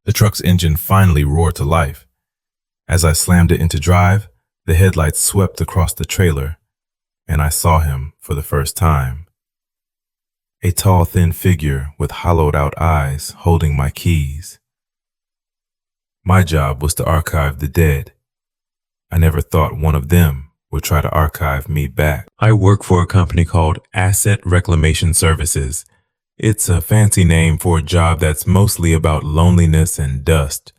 The truck's engine finally roared to life. As I slammed it into drive, the headlights swept across the trailer, and I saw him for the first time. A tall, thin figure with hollowed-out eyes holding my keys. My job was to archive the dead. I never thought one of them would try to archive me back. I work for a company called Asset Reclamation Services. It's a fancy name for a job that's mostly about loneliness and dust.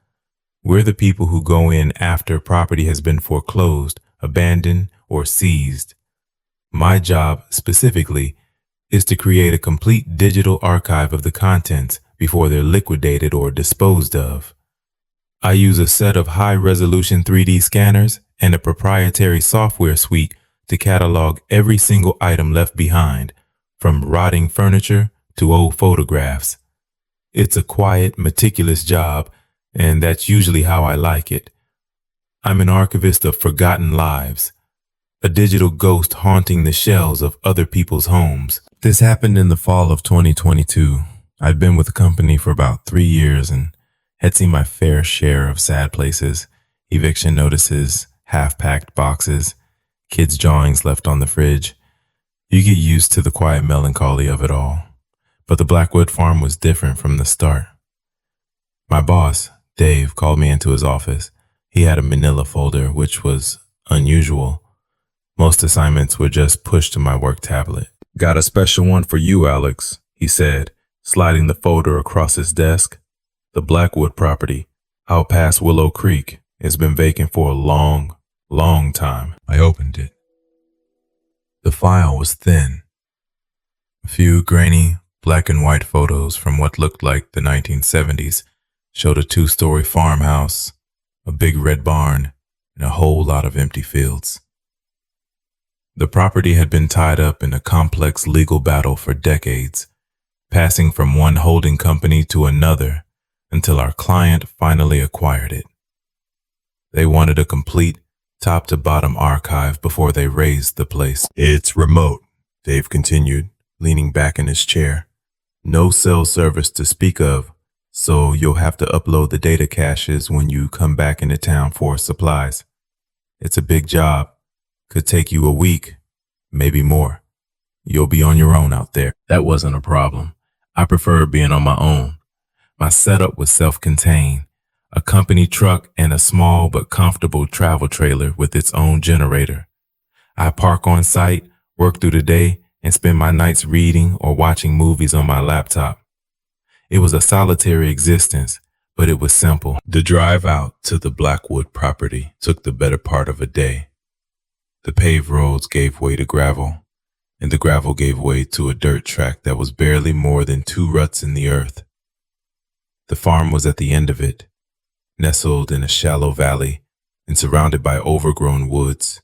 We're the people who go in after property has been foreclosed, abandoned, or seized. My job, specifically, is to create a complete digital archive of the contents before they're liquidated or disposed of. I use a set of high-resolution 3D scanners and a proprietary software suite to catalog every single item left behind, from rotting furniture to old photographs. It's a quiet, meticulous job, and that's usually how I like it. I'm an archivist of forgotten lives, a digital ghost haunting the shells of other people's homes. This happened in the fall of 2022. I'd been with the company for about 3 years and had seen my fair share of sad places, eviction notices, half-packed boxes, kids' drawings left on the fridge. You get used to the quiet melancholy of it all. But the Blackwood farm was different from the start. My boss, Dave, called me into his office. He had a manila folder, which was unusual. Most assignments were just pushed to my work tablet. "Got a special one for you, Alex," he said, sliding the folder across his desk. "The Blackwood property, out past Willow Creek, has been vacant for a long, long time." I opened it. The file was thin. A few grainy, black and white photos from what looked like the 1970s showed a 2-story farmhouse, a big red barn, and a whole lot of empty fields. The property had been tied up in a complex legal battle for decades, passing from one holding company to another until our client finally acquired it. They wanted a complete, top-to-bottom archive before they razed the place. "It's remote," Dave continued, leaning back in his chair. "No cell service to speak of, so you'll have to upload the data caches when you come back into town for supplies. It's a big job. Could take you a week, maybe more. You'll be on your own out there." That wasn't a problem. I prefer being on my own. My setup was self-contained, a company truck and a small but comfortable travel trailer with its own generator. I park on site, work through the day, and spend my nights reading or watching movies on my laptop. It was a solitary existence, but it was simple. The drive out to the Blackwood property took the better part of a day. The paved roads gave way to gravel, and the gravel gave way to a dirt track that was barely more than 2 ruts in the earth. The farm was at the end of it, nestled in a shallow valley and surrounded by overgrown woods.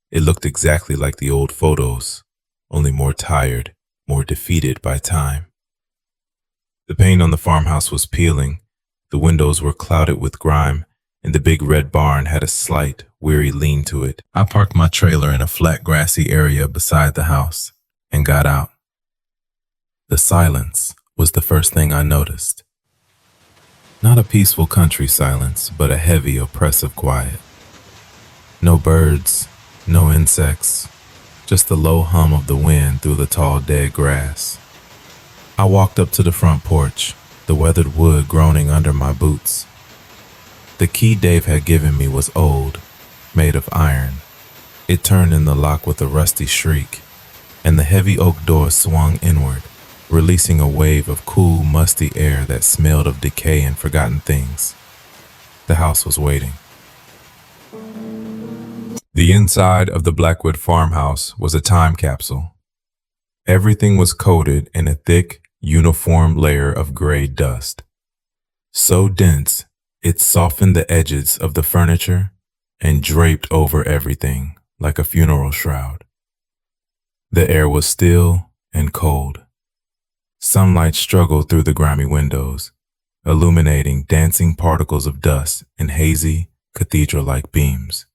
It looked exactly like the old photos, only more tired, more defeated by time. The paint on the farmhouse was peeling, the windows were clouded with grime, and the big red barn had a slight, weary lean to it. I parked my trailer in a flat, grassy area beside the house and got out. The silence was the first thing I noticed. Not a peaceful country silence, but a heavy, oppressive quiet. No birds, no insects, just the low hum of the wind through the tall, dead grass. I walked up to the front porch, the weathered wood groaning under my boots. The key Dave had given me was old, made of iron. It turned in the lock with a rusty shriek, and the heavy oak door swung inward, releasing a wave of cool, musty air that smelled of decay and forgotten things. The house was waiting. The inside of the Blackwood farmhouse was a time capsule. Everything was coated in a thick, uniform layer of gray dust. So dense, it softened the edges of the furniture and draped over everything like a funeral shroud. The air was still and cold. Sunlight struggled through the grimy windows, illuminating dancing particles of dust in hazy, cathedral-like beams.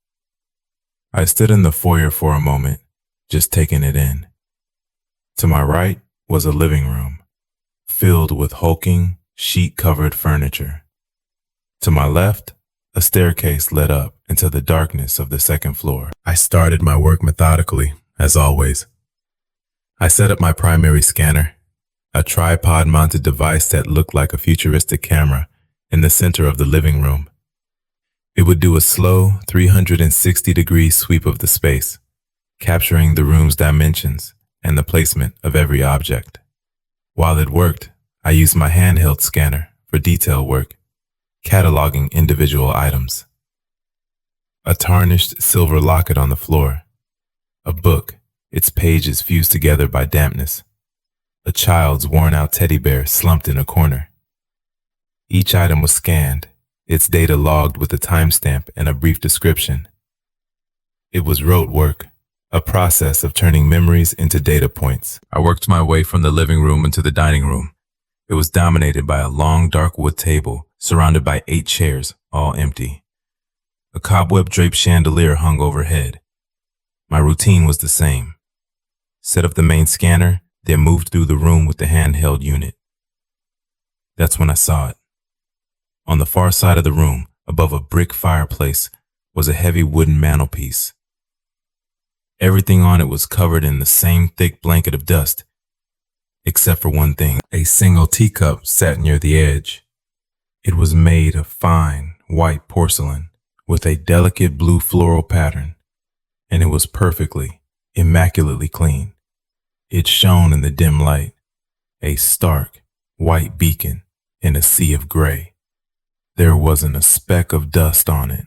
I stood in the foyer for a moment, just taking it in. To my right was a living room, filled with hulking, sheet-covered furniture. To my left, a staircase led up into the darkness of the second floor. I started my work methodically, as always. I set up my primary scanner, a tripod-mounted device that looked like a futuristic camera, in the center of the living room. It would do a slow 360-degree sweep of the space, capturing the room's dimensions and the placement of every object. While it worked, I used my handheld scanner for detail work, cataloging individual items. A tarnished silver locket on the floor, a book, its pages fused together by dampness, a child's worn-out teddy bear slumped in a corner. Each item was scanned, its data logged with a timestamp and a brief description. It was rote work, a process of turning memories into data points. I worked my way from the living room into the dining room. It was dominated by a long, dark wood table surrounded by 8 chairs, all empty. A cobweb-draped chandelier hung overhead. My routine was the same. Set up the main scanner, then moved through the room with the handheld unit. That's when I saw it. On the far side of the room, above a brick fireplace, was a heavy wooden mantelpiece. Everything on it was covered in the same thick blanket of dust, except for one thing. A single teacup sat near the edge. It was made of fine, white porcelain with a delicate blue floral pattern, and it was perfectly, immaculately clean. It shone in the dim light, a stark, white beacon in a sea of gray. There wasn't a speck of dust on it.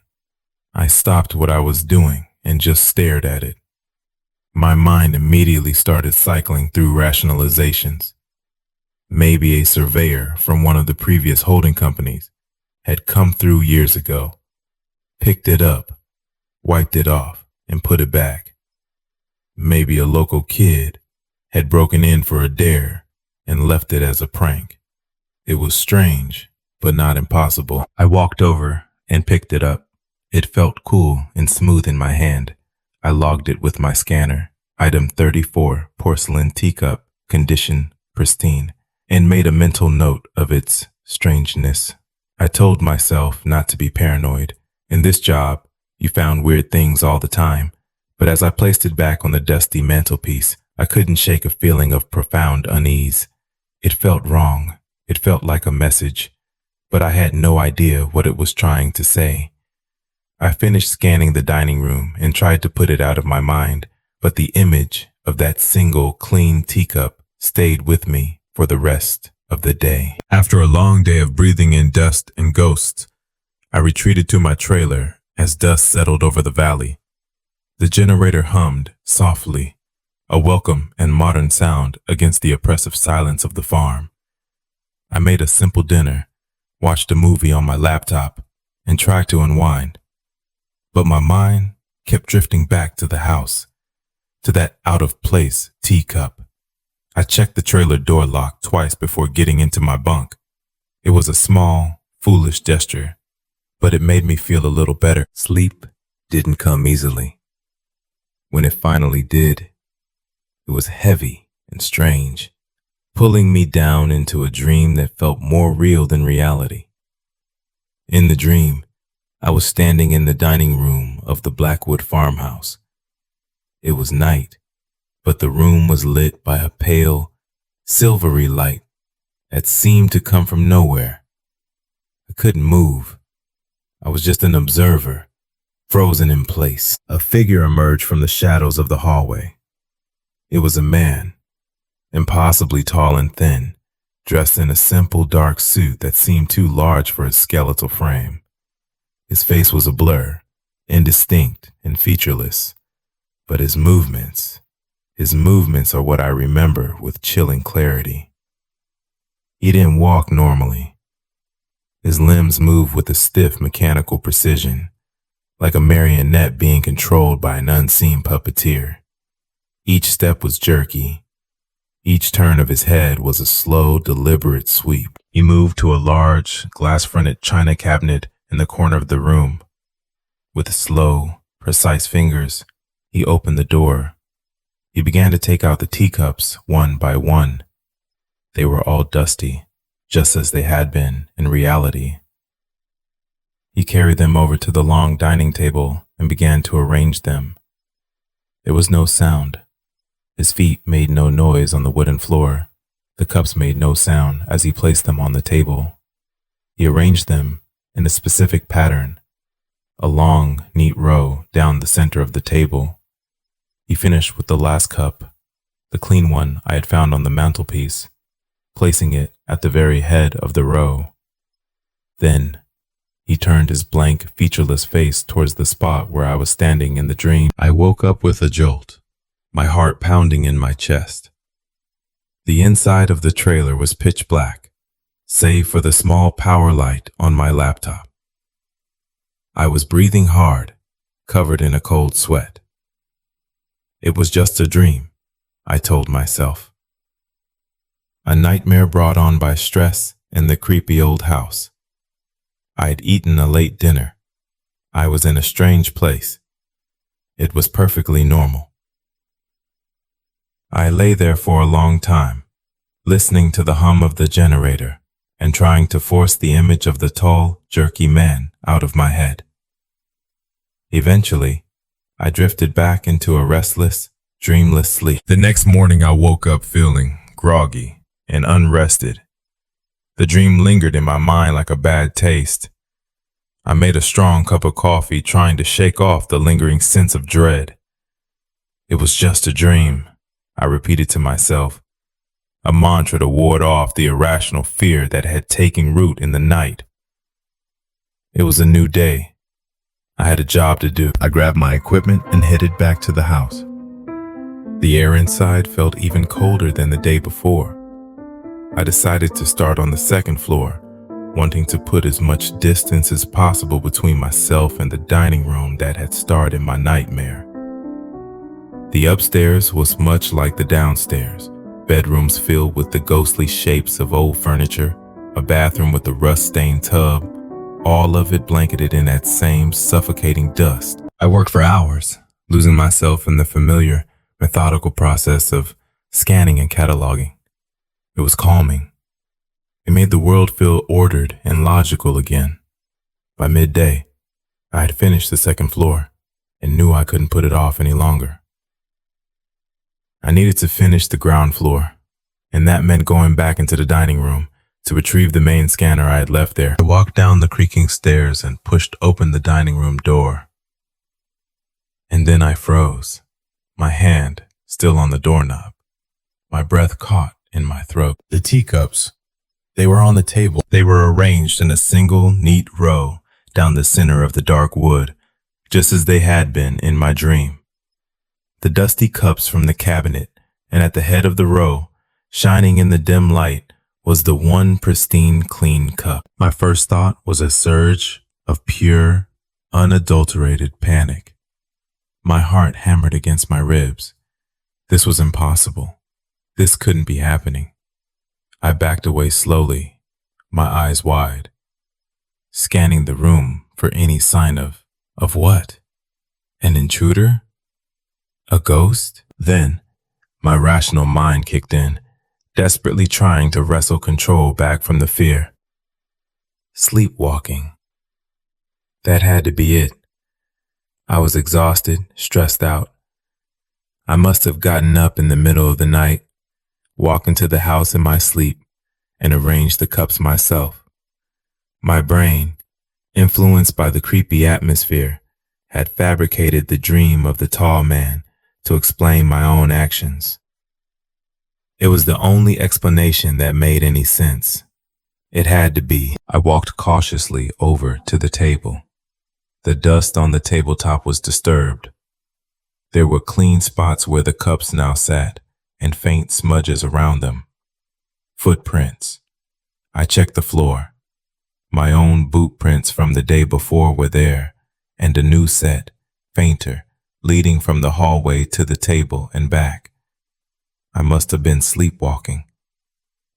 I stopped what I was doing and just stared at it. My mind immediately started cycling through rationalizations. Maybe a surveyor from one of the previous holding companies had come through years ago, picked it up, wiped it off, and put it back. Maybe a local kid had broken in for a dare and left it as a prank. It was strange, but not impossible. I walked over and picked it up. It felt cool and smooth in my hand. I logged it with my scanner, item 34, porcelain teacup, condition pristine, and made a mental note of its strangeness. I told myself not to be paranoid. In this job, you found weird things all the time, but as I placed it back on the dusty mantelpiece, I couldn't shake a feeling of profound unease. It felt wrong. It felt like a message, but I had no idea what it was trying to say. I finished scanning the dining room and tried to put it out of my mind, but the image of that single clean teacup stayed with me for the rest of the day. After a long day of breathing in dust and ghosts, I retreated to my trailer as dust settled over the valley. The generator hummed softly, a welcome and modern sound against the oppressive silence of the farm. I made a simple dinner, watched a movie on my laptop, and tried to unwind. But my mind kept drifting back to the house, to that out-of-place teacup. I checked the trailer door lock twice before getting into my bunk. It was a small, foolish gesture, but it made me feel a little better. Sleep didn't come easily. When it finally did, it was heavy and strange, pulling me down into a dream that felt more real than reality. In the dream, I was standing in the dining room of the Blackwood farmhouse. It was night, but the room was lit by a pale, silvery light that seemed to come from nowhere. I couldn't move. I was just an observer, frozen in place. A figure emerged from the shadows of the hallway. It was a man, impossibly tall and thin, dressed in a simple dark suit that seemed too large for his skeletal frame. His face was a blur, indistinct and featureless, but his movements are what I remember with chilling clarity. He didn't walk normally. His limbs moved with a stiff mechanical precision, like a marionette being controlled by an unseen puppeteer. Each step was jerky. Each turn of his head was a slow, deliberate sweep. He moved to a large, glass-fronted china cabinet in the corner of the room. With slow, precise fingers, he opened the door. He began to take out the teacups one by one. They were all dusty, just as they had been in reality. He carried them over to the long dining table and began to arrange them. There was no sound. His feet made no noise on the wooden floor. The cups made no sound as he placed them on the table. He arranged them in a specific pattern, a long, neat row down the center of the table. He finished with the last cup, the clean one I had found on the mantelpiece, placing it at the very head of the row. Then he turned his blank, featureless face towards the spot where I was standing in the dream. I woke up with a jolt, my heart pounding in my chest. The inside of the trailer was pitch black, save for the small power light on my laptop. I was breathing hard, covered in a cold sweat. It was just a dream, I told myself. A nightmare brought on by stress in the creepy old house. I had eaten a late dinner. I was in a strange place. It was perfectly normal. I lay there for a long time, listening to the hum of the generator and trying to force the image of the tall, jerky man out of my head. Eventually, I drifted back into a restless, dreamless sleep. The next morning I woke up feeling groggy and unrested. The dream lingered in my mind like a bad taste. I made a strong cup of coffee, trying to shake off the lingering sense of dread. It was just a dream, I repeated to myself, a mantra to ward off the irrational fear that had taken root in the night. It was a new day. I had a job to do. I grabbed my equipment and headed back to the house. The air inside felt even colder than the day before. I decided to start on the second floor, wanting to put as much distance as possible between myself and the dining room that had started my nightmare. The upstairs was much like the downstairs, bedrooms filled with the ghostly shapes of old furniture, a bathroom with a rust-stained tub, all of it blanketed in that same suffocating dust. I worked for hours, losing myself in the familiar, methodical process of scanning and cataloging. It was calming. It made the world feel ordered and logical again. By midday, I had finished the second floor and knew I couldn't put it off any longer. I needed to finish the ground floor, and that meant going back into the dining room to retrieve the main scanner I had left there. I walked down the creaking stairs and pushed open the dining room door. And then I froze, my hand still on the doorknob, my breath caught in my throat. The teacups, they were on the table. They were arranged in a single, neat row down the center of the dark wood, just as they had been in my dream. The dusty cups from the cabinet, and at the head of the row, shining in the dim light, was the one pristine, clean cup. My first thought was a surge of pure, unadulterated panic. My heart hammered against my ribs. This was impossible. This couldn't be happening. I backed away slowly, my eyes wide, scanning the room for any sign of what? An intruder? A ghost? Then, my rational mind kicked in, desperately trying to wrestle control back from the fear. Sleepwalking. That had to be it. I was exhausted, stressed out. I must have gotten up in the middle of the night, walked into the house in my sleep, and arranged the cups myself. My brain, influenced by the creepy atmosphere, had fabricated the dream of the tall man to explain my own actions. It was the only explanation that made any sense. It had to be. I walked cautiously over to the table. The dust on the tabletop was disturbed. There were clean spots where the cups now sat, and faint smudges around them. Footprints. I checked the floor. My own boot prints from the day before were there, and a new set, fainter, leading from the hallway to the table and back. I must have been sleepwalking.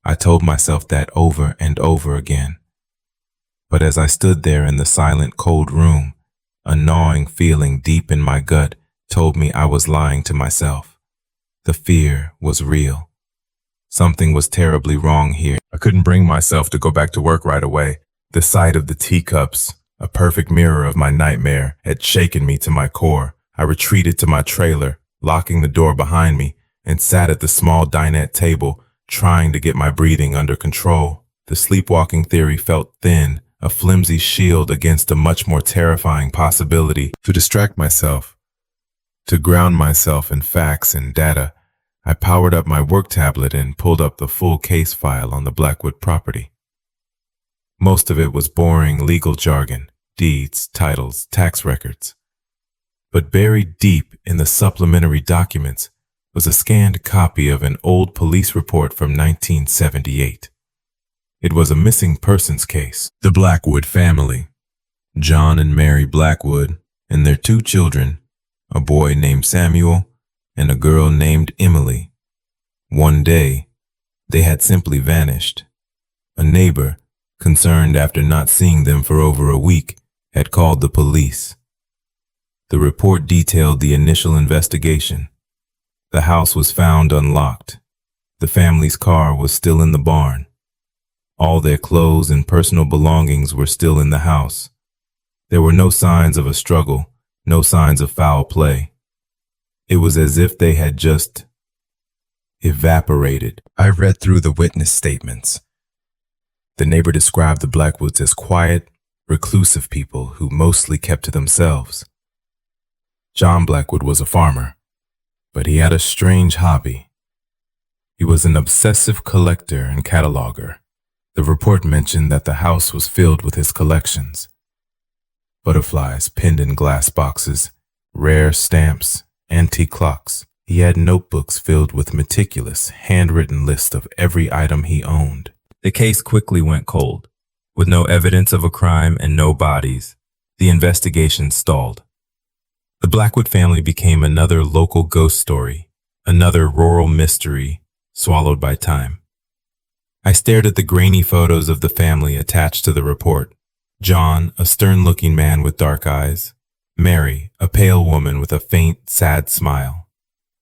I told myself that over and over again. But as I stood there in the silent, cold room, a gnawing feeling deep in my gut told me I was lying to myself. The fear was real. Something was terribly wrong here. I couldn't bring myself to go back to work right away. The sight of the teacups, A perfect mirror of my nightmare had shaken me to my core. I retreated to my trailer, locking the door behind me, and sat at the small dinette table, trying to get my breathing under control. The sleepwalking theory felt thin, a flimsy shield against a much more terrifying possibility. To distract myself, to ground myself in facts and data, I powered up my work tablet and pulled up the full case file on the Blackwood property. Most of it was boring legal jargon, deeds, titles, tax records. But buried deep in the supplementary documents was a scanned copy of an old police report from 1978. It was a missing persons case. The Blackwood family, John and Mary Blackwood, and their two children, a boy named Samuel and a girl named Emily. One day, they had simply vanished. A neighbor, concerned after not seeing them for over a week, had called the police. The report detailed the initial investigation. The house was found unlocked. The family's car was still in the barn. All their clothes and personal belongings were still in the house. There were no signs of a struggle, no signs of foul play. It was as if they had just evaporated. I read through the witness statements. The neighbor described the Blackwoods as quiet, reclusive people who mostly kept to themselves. John Blackwood was a farmer, but he had a strange hobby. He was an obsessive collector and cataloger. The report mentioned that the house was filled with his collections. Butterflies pinned in glass boxes, rare stamps, antique clocks. He had notebooks filled with meticulous, handwritten lists of every item he owned. The case quickly went cold. With no evidence of a crime and no bodies, the investigation stalled. The Blackwood family became another local ghost story, another rural mystery swallowed by time. I stared at the grainy photos of the family attached to the report. John, a stern-looking man with dark eyes. Mary, a pale woman with a faint, sad smile.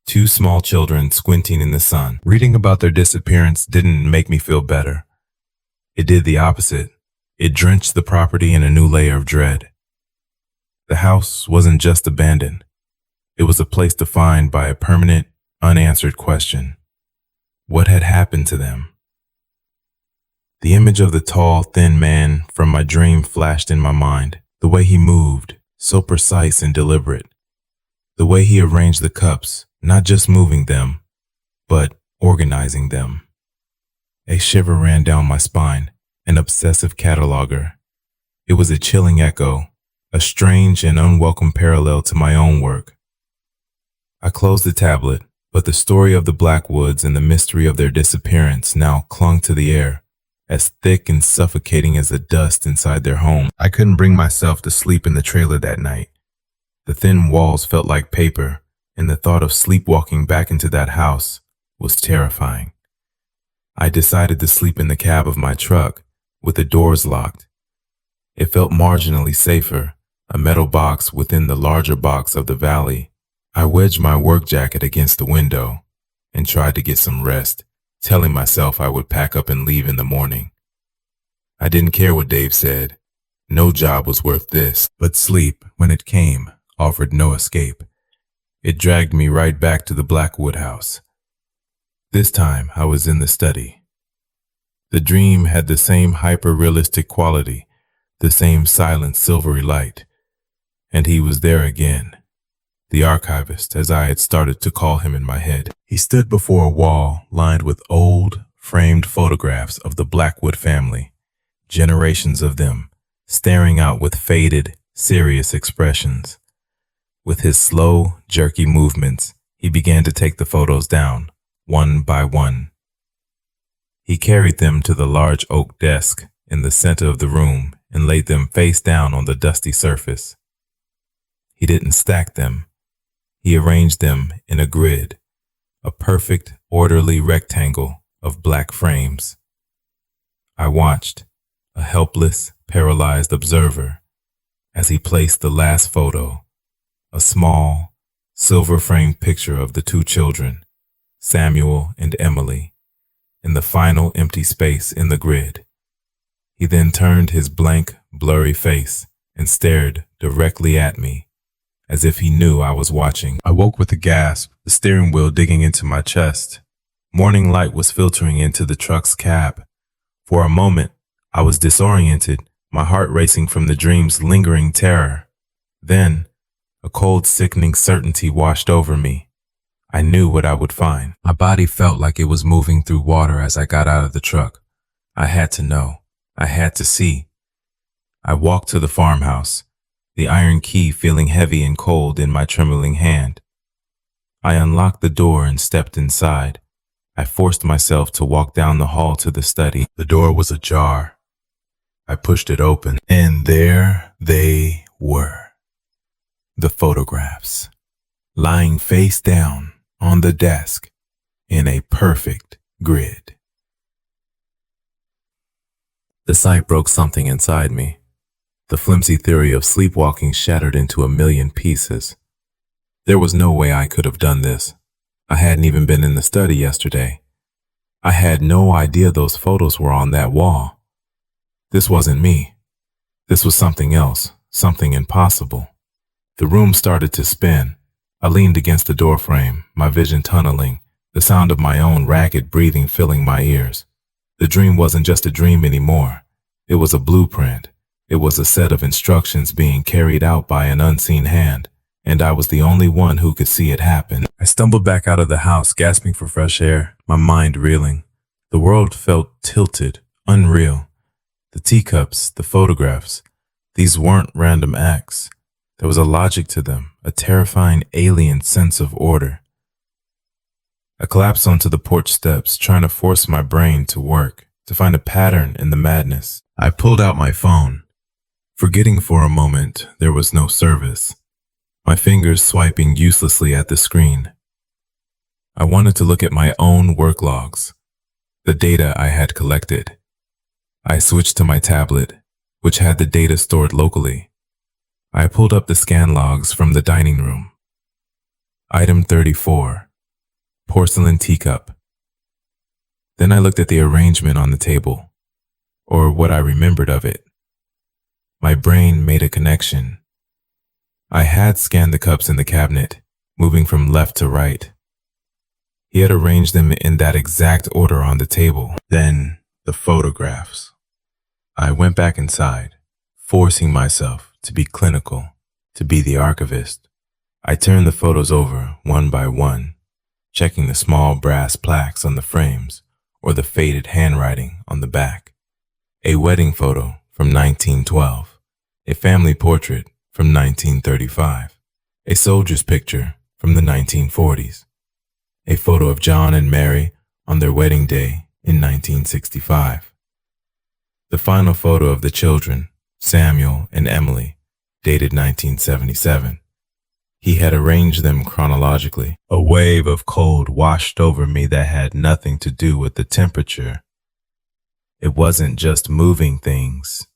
Two small children squinting in the sun. Reading about their disappearance didn't make me feel better. It did the opposite. It drenched the property in a new layer of dread. The house wasn't just abandoned. It was a place defined by a permanent, unanswered question. What had happened to them? The image of the tall, thin man from my dream flashed in my mind. The way he moved, so precise and deliberate. The way he arranged the cups, not just moving them, but organizing them. A shiver ran down my spine, an obsessive cataloger. It was a chilling echo, a strange and unwelcome parallel to my own work. I closed the tablet, but the story of the Blackwoods and the mystery of their disappearance now clung to the air, as thick and suffocating as the dust inside their home. I couldn't bring myself to sleep in the trailer that night. The thin walls felt like paper, and the thought of sleepwalking back into that house was terrifying. I decided to sleep in the cab of my truck, with the doors locked. It felt marginally safer, a metal box within the larger box of the valley. I wedged my work jacket against the window and tried to get some rest, telling myself I would pack up and leave in the morning. I didn't care what Dave said. No job was worth this. But sleep, when it came, offered no escape. It dragged me right back to the Blackwood house. This time I was in the study. The dream had the same hyper-realistic quality, the same silent silvery light. And he was there again. The archivist, as I had started to call him in my head. He stood before a wall lined with old, framed photographs of the Blackwood family, generations of them, staring out with faded, serious expressions. With his slow, jerky movements, he began to take the photos down, one by one. He carried them to the large oak desk in the center of the room and laid them face down on the dusty surface. He didn't stack them. He arranged them in a grid, a perfect, orderly rectangle of black frames. I watched, a helpless, paralyzed observer, as he placed the last photo, a small, silver-framed picture of the two children, Samuel and Emily, in the final empty space in the grid. He then turned his blank, blurry face and stared directly at me, as if he knew I was watching. I woke with a gasp, the steering wheel digging into my chest. Morning light was filtering into the truck's cab. For a moment, I was disoriented, my heart racing from the dream's lingering terror. Then, a cold, sickening certainty washed over me. I knew what I would find. My body felt like it was moving through water as I got out of the truck. I had to know. I had to see. I walked to the farmhouse, the iron key feeling heavy and cold in my trembling hand. I unlocked the door and stepped inside. I forced myself to walk down the hall to the study. The door was ajar. I pushed it open, and there they were. The photographs, lying face down on the desk in a perfect grid. The sight broke something inside me. The flimsy theory of sleepwalking shattered into a million pieces. There was no way I could have done this. I hadn't even been in the study yesterday. I had no idea those photos were on that wall. This wasn't me. This was something else, something impossible. The room started to spin. I leaned against the doorframe, my vision tunneling, the sound of my own ragged breathing filling my ears. The dream wasn't just a dream anymore. It was a blueprint. It was a set of instructions being carried out by an unseen hand, and I was the only one who could see it happen. I stumbled back out of the house, gasping for fresh air, my mind reeling. The world felt tilted, unreal. The teacups, the photographs, these weren't random acts. There was a logic to them, a terrifying alien sense of order. I collapsed onto the porch steps, trying to force my brain to work, to find a pattern in the madness. I pulled out my phone, forgetting for a moment there was no service, my fingers swiping uselessly at the screen. I wanted to look at my own work logs, the data I had collected. I switched to my tablet, which had the data stored locally. I pulled up the scan logs from the dining room. Item 34, porcelain teacup. Then I looked at the arrangement on the table, or what I remembered of it. My brain made a connection. I had scanned the cups in the cabinet, moving from left to right. He had arranged them in that exact order on the table. Then, the photographs. I went back inside, forcing myself to be clinical, to be the archivist. I turned the photos over one by one, checking the small brass plaques on the frames or the faded handwriting on the back. A wedding photo from 1912, a family portrait from 1935, a soldier's picture from the 1940s, a photo of John and Mary on their wedding day in 1965. The final photo of the children, Samuel and Emily, dated 1977. He had arranged them chronologically. A wave of cold washed over me that had nothing to do with the temperature. It wasn't just moving things.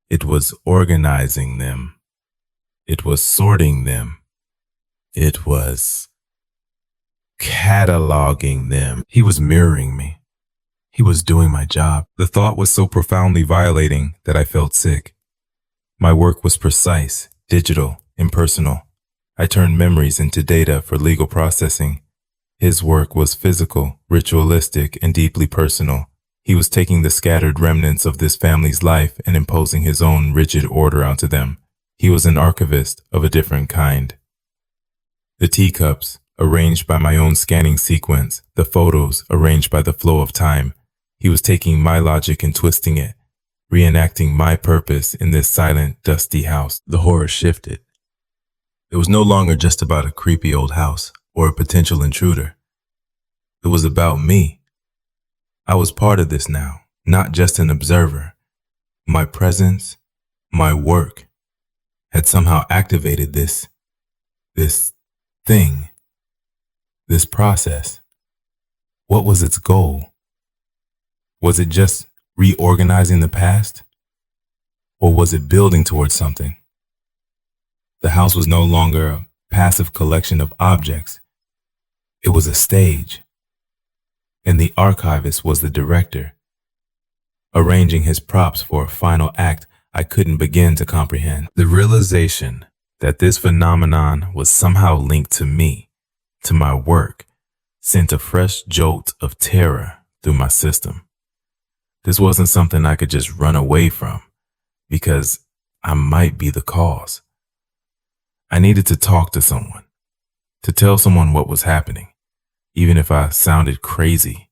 It was organizing them. It was sorting them. It was cataloging them. He was mirroring me. He was doing my job. The thought was so profoundly violating that I felt sick. My work was precise, digital, impersonal. I turned memories into data for legal processing. His work was physical, ritualistic, and deeply personal. He was taking the scattered remnants of this family's life and imposing his own rigid order onto them. He was an archivist of a different kind. The teacups, arranged by my own scanning sequence, the photos arranged by the flow of time. He was taking my logic and twisting it, reenacting my purpose in this silent, dusty house. The horror shifted. It was no longer just about a creepy old house or a potential intruder. It was about me. I was part of this now, not just an observer. My presence, my work, had somehow activated this thing, this process. What was its goal? Was it just reorganizing the past? Or was it building towards something? The house was no longer a passive collection of objects. It was a stage. And the archivist was the director, arranging his props for a final act I couldn't begin to comprehend. The realization that this phenomenon was somehow linked to me, to my work, sent a fresh jolt of terror through my system. This wasn't something I could just run away from, because I might be the cause. I needed to talk to someone, to tell someone what was happening. Even if I sounded crazy,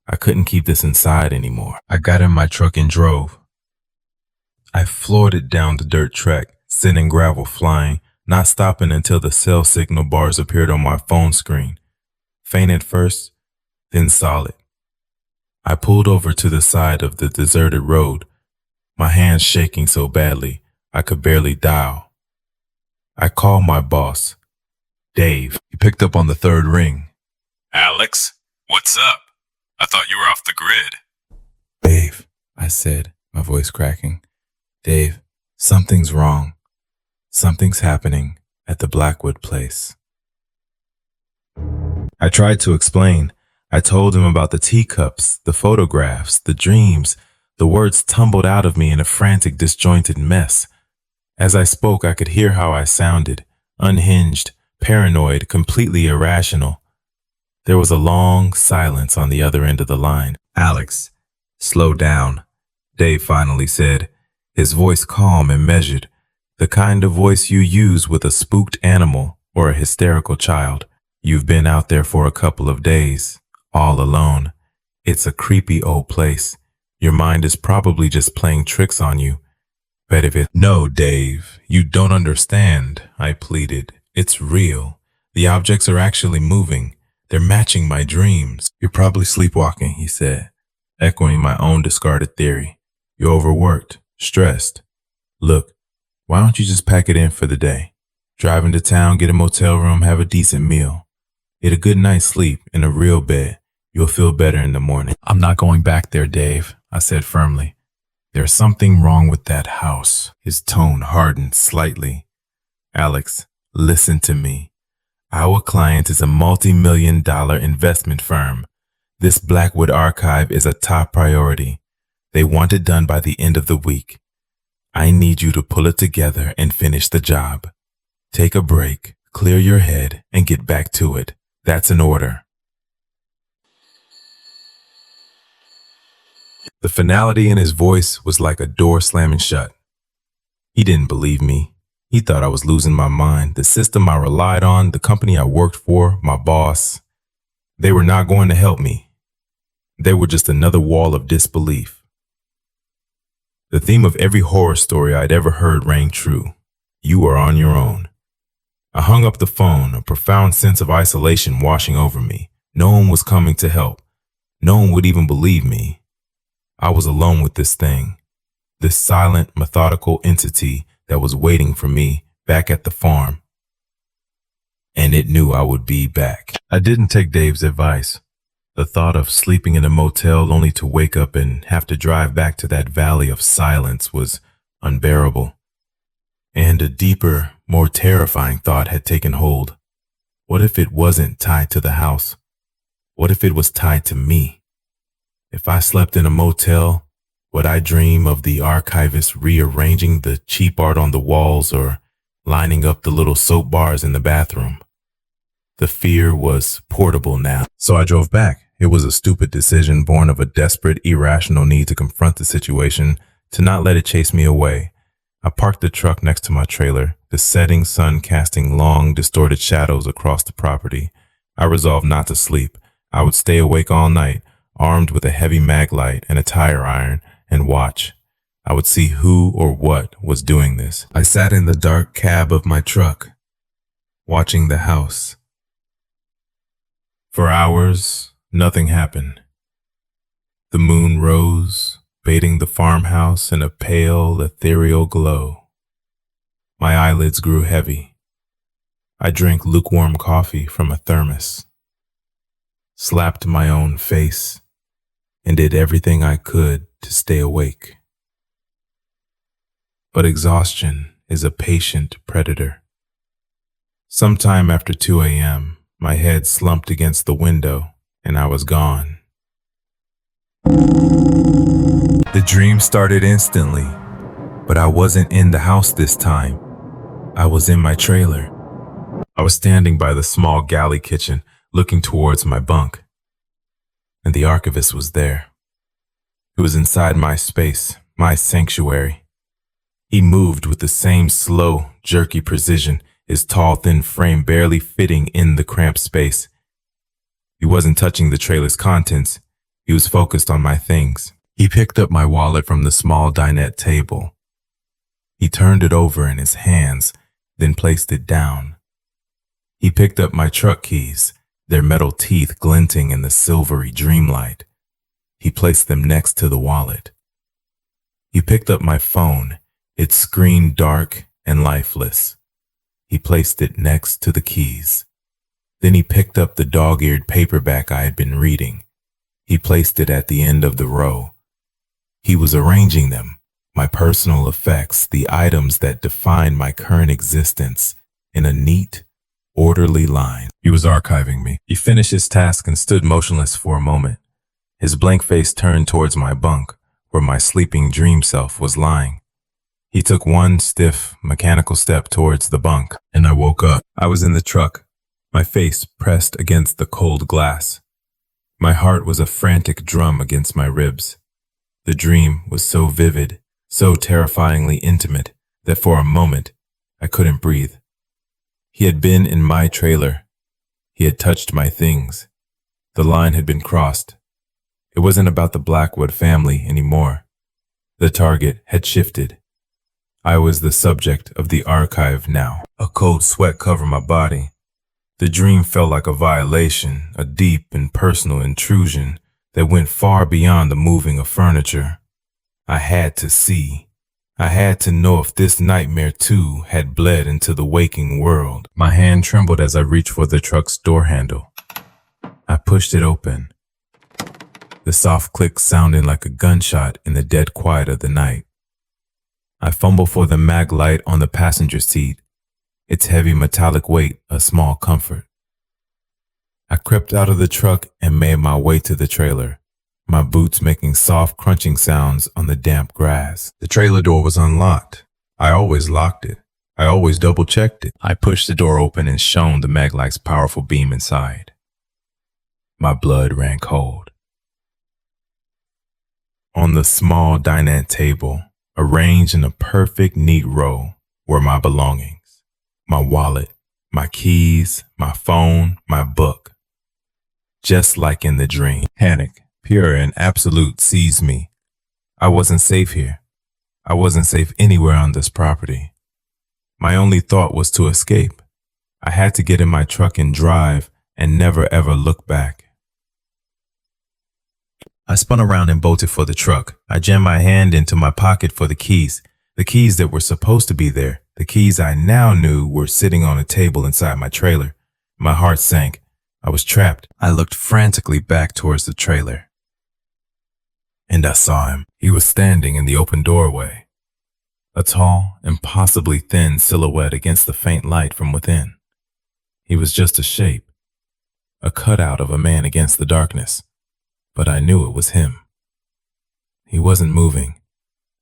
I couldn't keep this inside anymore. I got in my truck and drove. I floored it down the dirt track, sending gravel flying, not stopping until the cell signal bars appeared on my phone screen. Faint at first, then solid. I pulled over to the side of the deserted road, my hands shaking so badly I could barely dial. I called my boss, Dave. He picked up on the third ring. Alex, what's up? I thought you were off the grid. Dave, I said, my voice cracking. Dave, something's wrong. Something's happening at the Blackwood place. I tried to explain. I told him about the teacups, the photographs, the dreams. The words tumbled out of me in a frantic, disjointed mess. As I spoke, I could hear how I sounded, unhinged, paranoid, completely irrational. There was a long silence on the other end of the line. Alex, slow down, Dave finally said, his voice calm and measured, the kind of voice you use with a spooked animal or a hysterical child. You've been out there for a couple of days, all alone. It's a creepy old place. Your mind is probably just playing tricks on you. But if it— No, Dave, you don't understand, I pleaded. It's real. The objects are actually moving. They're matching my dreams. You're probably sleepwalking, he said, echoing my own discarded theory. You're overworked, stressed. Look, why don't you just pack it in for the day? Drive into town, get a motel room, have a decent meal. Get a good night's sleep in a real bed. You'll feel better in the morning. I'm not going back there, Dave, I said firmly. There's something wrong with that house. His tone hardened slightly. Alex, listen to me. Our client is a multi-million-dollar investment firm. This Blackwood archive is a top priority. They want it done by the end of the week. I need you to pull it together and finish the job. Take a break, clear your head, and get back to it. That's an order. The finality in his voice was like a door slamming shut. He didn't believe me. He thought I was losing my mind. The system I relied on, the company I worked for, my boss, they were not going to help me. They were just another wall of disbelief. The theme of every horror story I'd ever heard rang true. You are on your own. I hung up the phone, a profound sense of isolation washing over me. No one was coming to help. No one would even believe me. I was alone with this thing, this silent, methodical entity that was waiting for me back at the farm. And it knew I would be back. I didn't take Dave's advice. The thought of sleeping in a motel only to wake up and have to drive back to that valley of silence was unbearable. And a deeper, more terrifying thought had taken hold. What if it wasn't tied to the house? What if it was tied to me? If I slept in a motel, would I dream of the archivist rearranging the cheap art on the walls or lining up the little soap bars in the bathroom? The fear was portable now. So I drove back. It was a stupid decision born of a desperate, irrational need to confront the situation, to not let it chase me away. I parked the truck next to my trailer, the setting sun casting long, distorted shadows across the property. I resolved not to sleep. I would stay awake all night, armed with a heavy mag light and a tire iron, and watch. I would see who or what was doing this. I sat in the dark cab of my truck, watching the house. For hours, nothing happened. The moon rose, bathing the farmhouse in a pale, ethereal glow. My eyelids grew heavy. I drank lukewarm coffee from a thermos, slapped my own face, and did everything I could to stay awake. But exhaustion is a patient predator. Sometime after 2 a.m., my head slumped against the window, and I was gone. The dream started instantly. But I wasn't in the house this time. I was in my trailer. I was standing by the small galley kitchen, looking towards my bunk. And the archivist was there. He was inside my space, my sanctuary. He moved with the same slow, jerky precision, his tall, thin frame barely fitting in the cramped space. He wasn't touching the trailer's contents. He was focused on my things. He picked up my wallet from the small dinette table. He turned it over in his hands, then placed it down. He picked up my truck keys, their metal teeth glinting in the silvery dreamlight. He placed them next to the wallet. He picked up my phone, its screen dark and lifeless. He placed it next to the keys. Then he picked up the dog-eared paperback I had been reading. He placed it at the end of the row. He was arranging them, my personal effects, the items that define my current existence, in a neat, orderly line. He was archiving me. He finished his task and stood motionless for a moment. His blank face turned towards my bunk, where my sleeping dream self was lying. He took one stiff, mechanical step towards the bunk, and I woke up. I was in the truck, my face pressed against the cold glass. My heart was a frantic drum against my ribs. The dream was so vivid, so terrifyingly intimate, that for a moment, I couldn't breathe. He had been in my trailer. He had touched my things. The line had been crossed. It wasn't about the Blackwood family anymore. The target had shifted. I was the subject of the archive now. A cold sweat covered my body. The dream felt like a violation, a deep and personal intrusion that went far beyond the moving of furniture. I had to see. I had to know if this nightmare too had bled into the waking world. My hand trembled as I reached for the truck's door handle. I pushed it open. The soft click sounded like a gunshot in the dead quiet of the night. I fumbled for the mag light on the passenger seat, its heavy metallic weight a small comfort. I crept out of the truck and made my way to the trailer, my boots making soft crunching sounds on the damp grass. The trailer door was unlocked. I always locked it. I always double-checked it. I pushed the door open and shone the mag light's powerful beam inside. My blood ran cold. On the small dinette table, arranged in a perfect neat row, were my belongings. My wallet, my keys, my phone, my book. Just like in the dream, panic, pure and absolute, seized me. I wasn't safe here. I wasn't safe anywhere on this property. My only thought was to escape. I had to get in my truck and drive and never ever look back. I spun around and bolted for the truck. I jammed my hand into my pocket for the keys that were supposed to be there. The keys I now knew were sitting on a table inside my trailer. My heart sank. I was trapped. I looked frantically back towards the trailer. And I saw him. He was standing in the open doorway. A tall, impossibly thin silhouette against the faint light from within. He was just a shape, a cutout of a man against the darkness. But I knew it was him. He wasn't moving.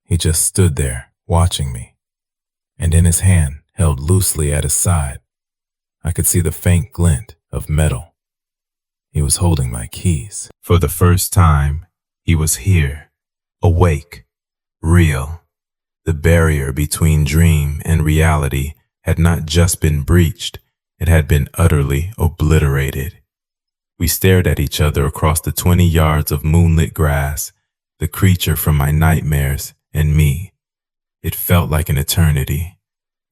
He just stood there, watching me. And in his hand, held loosely at his side, I could see the faint glint of metal. He was holding my keys. For the first time, he was here, awake, real. The barrier between dream and reality had not just been breached, it had been utterly obliterated. We stared at each other across the 20 yards of moonlit grass, the creature from my nightmares and me. It felt like an eternity.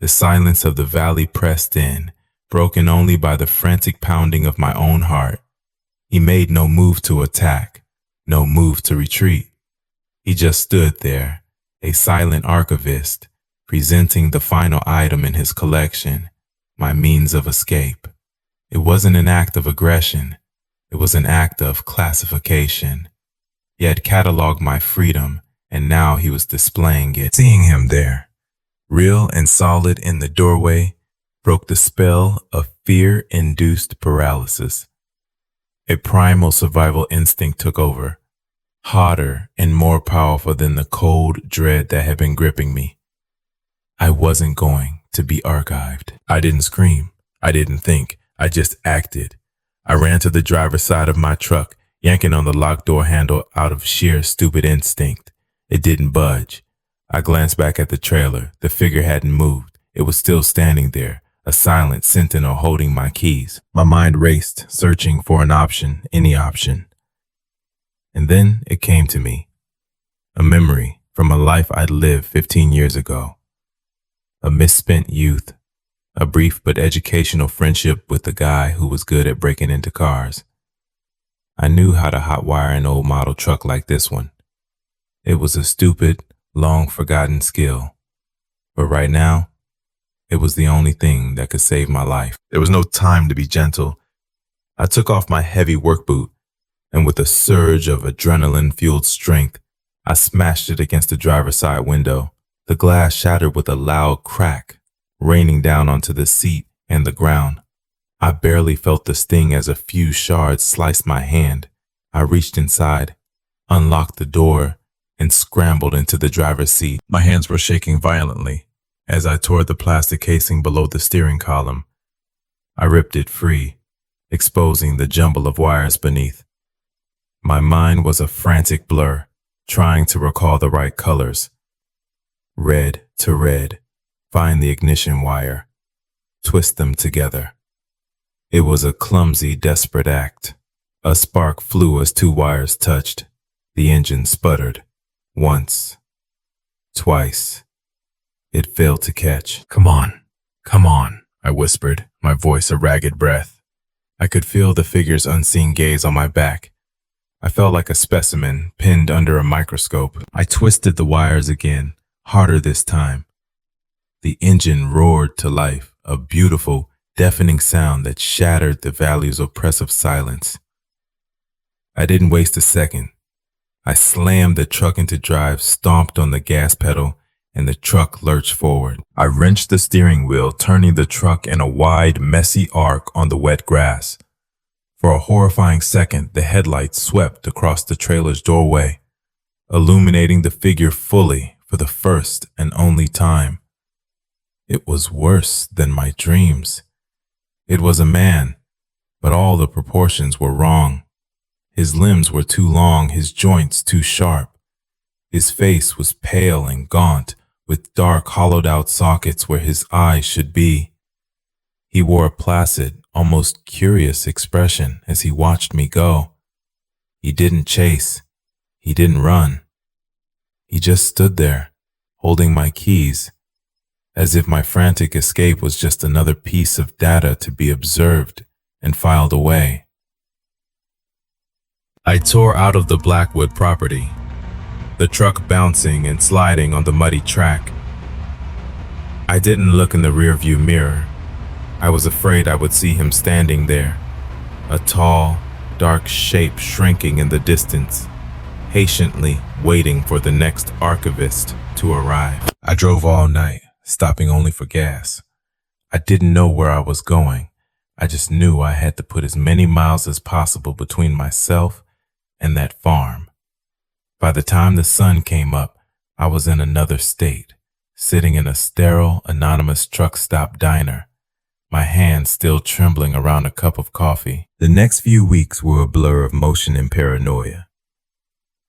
The silence of the valley pressed in, broken only by the frantic pounding of my own heart. He made no move to attack, no move to retreat. He just stood there, a silent archivist, presenting the final item in his collection, my means of escape. It wasn't an act of aggression. It was an act of classification. He had cataloged my freedom, and now he was displaying it. Seeing him there, real and solid in the doorway, broke the spell of fear-induced paralysis. A primal survival instinct took over. hotter and more powerful than the cold dread that had been gripping me. I wasn't going to be archived. I didn't scream. I didn't think. I just acted. I ran to the driver's side of my truck, yanking on the locked door handle out of sheer stupid instinct. It didn't budge. I glanced back at the trailer. The figure hadn't moved. It was still standing there, a silent sentinel holding my keys. My mind raced, searching for an option, any option. And then it came to me. A memory from a life I'd lived 15 years ago. A misspent youth. A brief but educational friendship with a guy who was good at breaking into cars. I knew how to hotwire an old model truck like this one. It was a stupid, long-forgotten skill. But right now, it was the only thing that could save my life. There was no time to be gentle. I took off my heavy work boot, and with a surge of adrenaline-fueled strength, I smashed it against the driver's side window. The glass shattered with a loud crack, raining down onto the seat and the ground. I barely felt the sting as a few shards sliced my hand. I reached inside, unlocked the door, and scrambled into the driver's seat. My hands were shaking violently as I tore the plastic casing below the steering column. I ripped it free, exposing the jumble of wires beneath. My mind was a frantic blur, trying to recall the right colors. Red to red, find the ignition wire, twist them together. It was a clumsy, desperate act. A spark flew as two wires touched. The engine sputtered. Once. Twice. It failed to catch. Come on, I whispered, my voice a ragged breath. I could feel the figure's unseen gaze on my back. I felt like a specimen pinned under a microscope. I twisted the wires again, harder this time. The engine roared to life, a beautiful, deafening sound that shattered the valley's oppressive silence. I didn't waste a second. I slammed the truck into drive, stomped on the gas pedal, and the truck lurched forward. I wrenched the steering wheel, turning the truck in a wide, messy arc on the wet grass. For a horrifying second, the headlights swept across the trailer's doorway, illuminating the figure fully for the first and only time. It was worse than my dreams. It was a man, but all the proportions were wrong. His limbs were too long, his joints too sharp. His face was pale and gaunt, with dark, hollowed-out sockets where his eyes should be. He wore a placid, almost curious expression as he watched me go. He didn't chase. He didn't run. He just stood there, holding my keys, as if my frantic escape was just another piece of data to be observed and filed away. I tore out of the Blackwood property, the truck bouncing and sliding on the muddy track. I didn't look in the rearview mirror. I was afraid I would see him standing there, a tall, dark shape shrinking in the distance, patiently waiting for the next archivist to arrive. I drove all night, stopping only for gas. I didn't know where I was going. I just knew I had to put as many miles as possible between myself and that farm. By the time the sun came up, I was in another state, sitting in a sterile, anonymous truck stop diner, my hands still trembling around a cup of coffee. The next few weeks were a blur of motion and paranoia.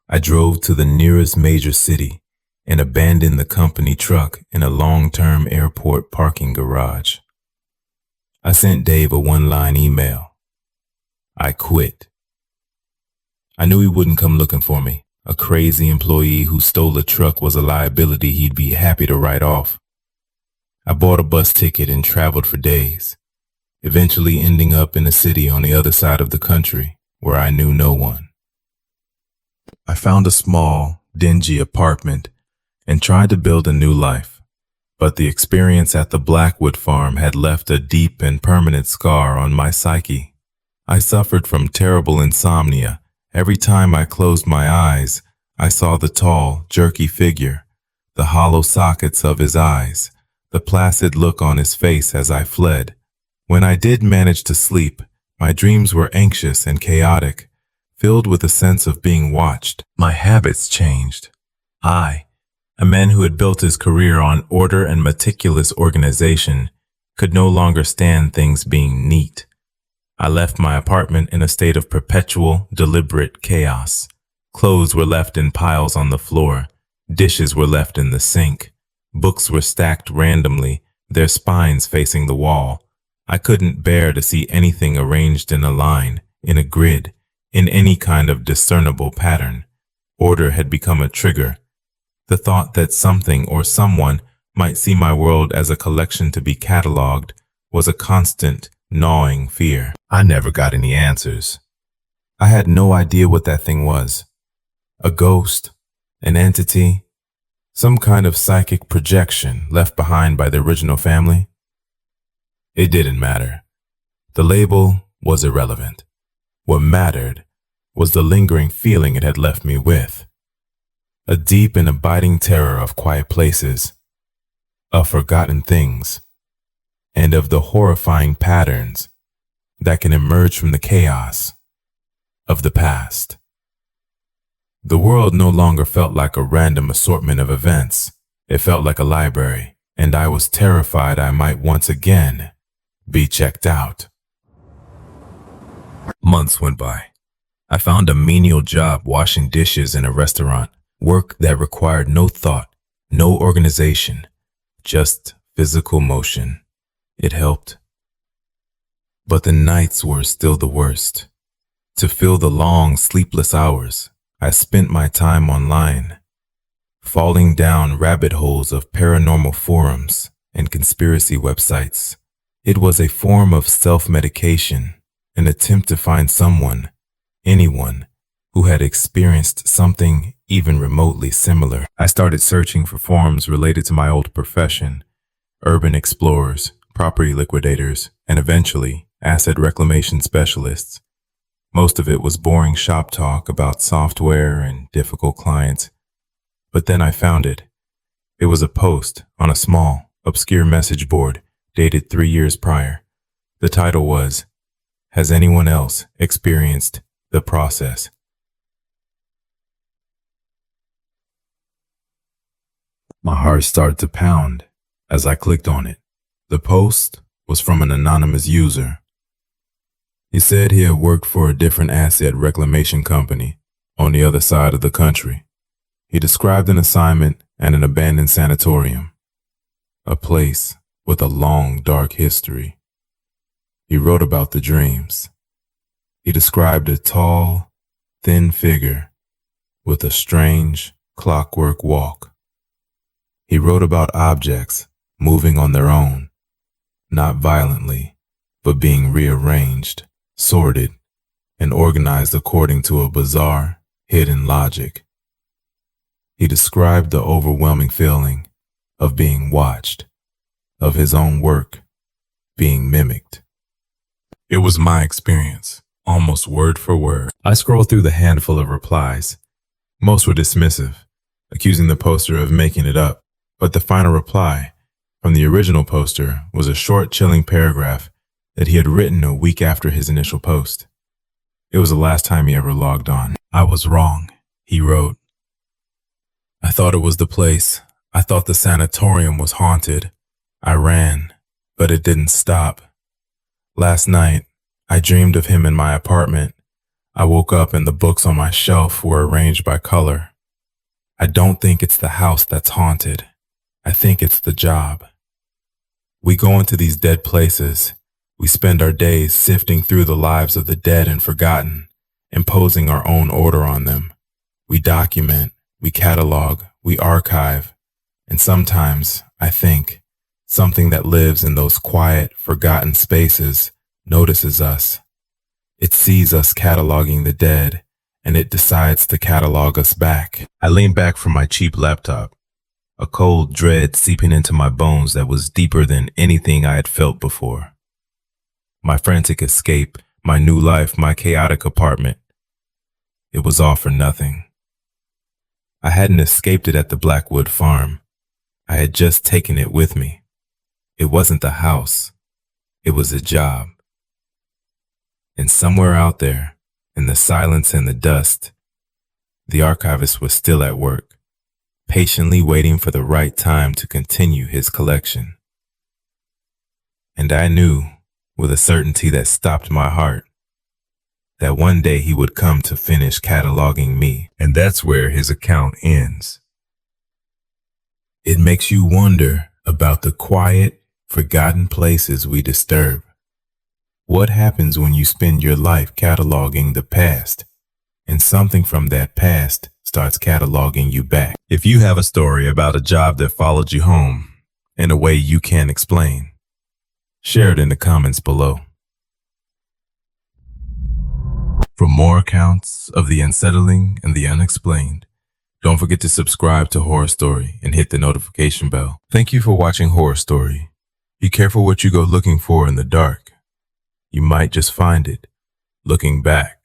I drove to the nearest major city and abandoned the company truck in a long-term airport parking garage. I sent Dave a one-line email. I quit. I knew he wouldn't come looking for me. A crazy employee who stole a truck was a liability he'd be happy to write off. I bought a bus ticket and traveled for days, eventually ending up in a city on the other side of the country where I knew no one. I found a small, dingy apartment and tried to build a new life, but the experience at the Blackwood farm had left a deep and permanent scar on my psyche. I suffered from terrible insomnia. Every time I closed my eyes, I saw the tall, jerky figure, the hollow sockets of his eyes, the placid look on his face as I fled. When I did manage to sleep, my dreams were anxious and chaotic, filled with a sense of being watched. My habits changed. I, a man who had built his career on order and meticulous organization, could no longer stand things being neat. I left my apartment in a state of perpetual, deliberate chaos. Clothes were left in piles on the floor. Dishes were left in the sink. Books were stacked randomly, their spines facing the wall. I couldn't bear to see anything arranged in a line, in a grid, in any kind of discernible pattern. Order had become a trigger. The thought that something or someone might see my world as a collection to be cataloged was a constant, gnawing fear. I never got any answers. I had no idea what that thing was. A ghost, an entity, some kind of psychic projection left behind by the original family. It didn't matter. The label was irrelevant. What mattered was the lingering feeling it had left me with. A deep and abiding terror of quiet places, of forgotten things, and of the horrifying patterns that can emerge from the chaos of the past. The world no longer felt like a random assortment of events. It felt like a library, and I was terrified I might once again be checked out. Months went by. I found a menial job washing dishes in a restaurant, work that required no thought, no organization, just physical motion. It helped. But the nights were still the worst. To fill the long, sleepless hours, I spent my time online, falling down rabbit holes of paranormal forums and conspiracy websites. It was a form of self-medication, an attempt to find someone, anyone, who had experienced something even remotely similar. I started searching for forums related to my old profession, urban explorers, property liquidators, and eventually asset reclamation specialists. Most of it was boring shop talk about software and difficult clients. But then I found it. It was a post on a small, obscure message board dated 3 years prior. The title was, "Has anyone else experienced the process?" My heart started to pound as I clicked on it. The post was from an anonymous user. He said he had worked for a different asset reclamation company on the other side of the country. He described an assignment at an abandoned sanatorium, a place with a long, dark history. He wrote about the dreams. He described a tall, thin figure with a strange, clockwork walk. He wrote about objects moving on their own, not violently, but being rearranged, sorted, and organized according to a bizarre, hidden logic. He described the overwhelming feeling of being watched, of his own work being mimicked. It was my experience, almost word for word. I scrolled through the handful of replies. Most were dismissive, accusing the poster of making it up, but the final reply from the original poster was a short, chilling paragraph that he had written a week after his initial post. It was the last time he ever logged on. "I was wrong," he wrote. "I thought it was the place. I thought the sanatorium was haunted. I ran, but it didn't stop. Last night, I dreamed of him in my apartment. I woke up and the books on my shelf were arranged by color. I don't think it's the house that's haunted. I think it's the job. We go into these dead places. We spend our days sifting through the lives of the dead and forgotten, imposing our own order on them. We document, we catalog, we archive, and sometimes, I think, something that lives in those quiet, forgotten spaces notices us. It sees us cataloging the dead, and it decides to catalog us back." I leaned back from my cheap laptop, a cold dread seeping into my bones that was deeper than anything I had felt before. My frantic escape, my new life, my chaotic apartment. It was all for nothing. I hadn't escaped it at the Blackwood farm. I had just taken it with me. It wasn't the house. It was a job. And somewhere out there, In the silence and the dust, the archivist was still at work, patiently waiting for the right time to continue his collection. And I knew, with a certainty that stopped my heart, that one day he would come to finish cataloging me, and that's where his account ends. It makes you wonder about the quiet, forgotten places we disturb. What happens when you spend your life cataloging the past, and something from that past starts cataloging you back? If you have a story about a job that followed you home in a way you can't explain, share it in the comments below. For more accounts of the unsettling and the unexplained, don't forget to subscribe to Horror Story and hit the notification bell. Thank you for watching Horror Story. Be careful what you go looking for in the dark. You might just find it looking back.